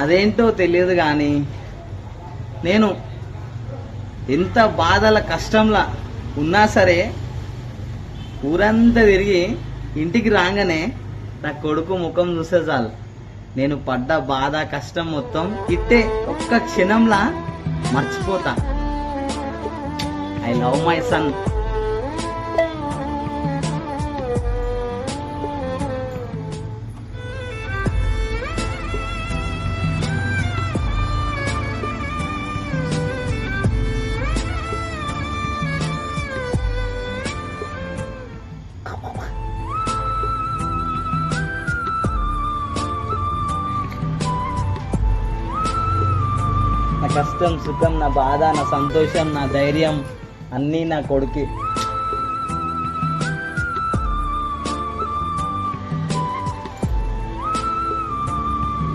అదేంటో తెలియదు కానీ నేను ఎంత బాధల కష్టంలా ఉన్నా సరే ఊరంతా తిరిగి ఇంటికి రాగానే నా కొడుకు ముఖం చూస్తే చాలు నేను పడ్డ బాధ కష్టం మొత్తం ఇట్టే ఒక్క క్షణంలా మర్చిపోతా. I love my son. నా కష్టం సుఖం నా బాధ నా సంతోషం నా ధైర్యం అన్నీ నా కొడుకే.